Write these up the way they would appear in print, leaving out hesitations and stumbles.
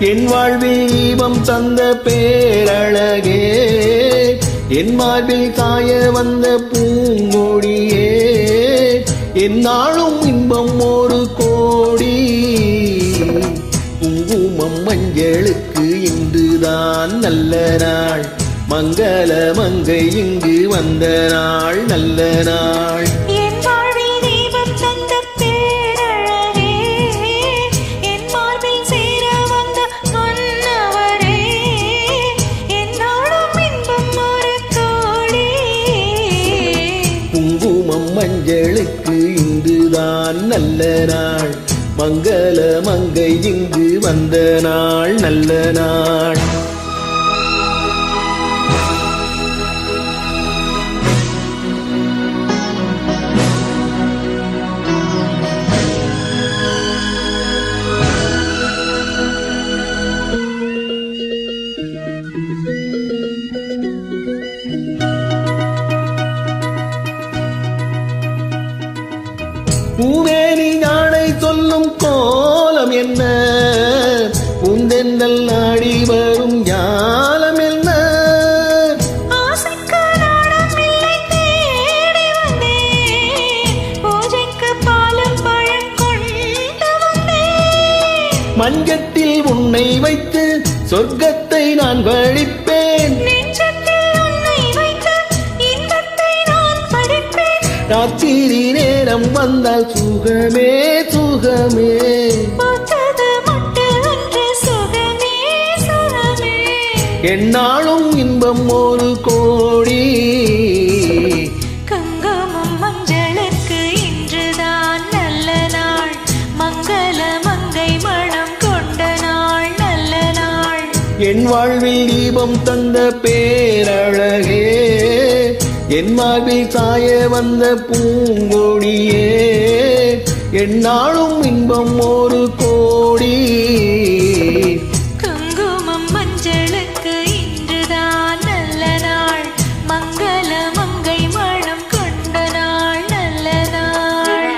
என் வாழ்வில் தீபம் தந்த பேரழகே, என் மார்பில் காய வந்த பூங்கொடியே, என்னாலும் இன்பம் ஒரு கோடி. குங்குமம் மஞ்சளுக்கு இன்றுதான் நல்ல நாள், மங்கள மங்கை இங்கு வந்த நாள் நல்ல நாள். மஞ்சளுக்கு இன்றுதான் நல்ல நாள், மங்கள மங்கை இங்கு வந்த நாள் நல்ல நாள். பூவேனி ஞானை சொல்லும் கோலம் என்ன, பூந்தென்றல் நாடி வரும் ஞானம் என்ன. மஞ்சத்தில் உன்னை வைத்து சொர்க்கத்தை நான் படிப்பேன், ராத்திரி நேரம் வந்தால் சுகமே சுகமே. என்னாலும் இன்பம் ஒரு கோடி. கங்கமம் மஞ்சளுக்கு இன்றுதான் நல்ல நாள், மங்கள மங்கை மனம் கொண்ட நாள் நல்ல நாள். என் வாழ்வில் தீபம் தந்த பேரழகே, என் மார்பில் சாய வந்த பூங்கொடியே, என்னாலும் இன்பம் ஒரு கோடி. குங்குமம் மஞ்சளுக்கு இன்றுதான் நல்ல நாள், மங்கள மங்கை மனம் கொண்ட நாள் நல்ல நாள்.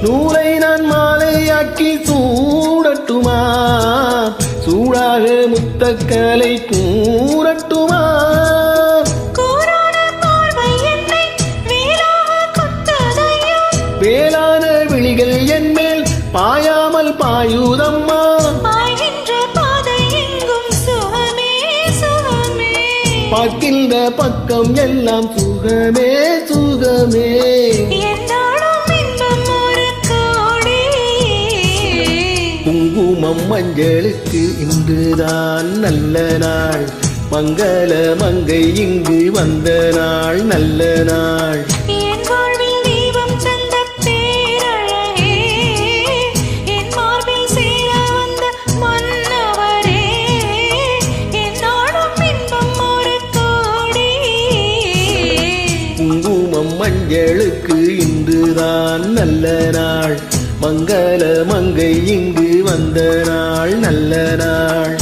நூலை நான் மாலையாக்கி சூடட்டுமா, சூடாக முத்தக்கலை கூறட்டுமா. வேளான விழிகள் என் மேல் பாயாமல் பாயுதம்மா, பார்க்கின்ற பக்கம் எல்லாம் சுகமே சுகமே. குங்குமம் மஞ்சளுக்கு இன்றுதான் நல்ல நாள், மங்கள மங்கை இங்கு வந்த நாள் நல்ல நாள். குங்குமம் மஞ்சளுக்கு இன்றுதான் நல்ல நாள், மங்கள மங்கை இங்கு வந்த நாள் நல்ல நாள்.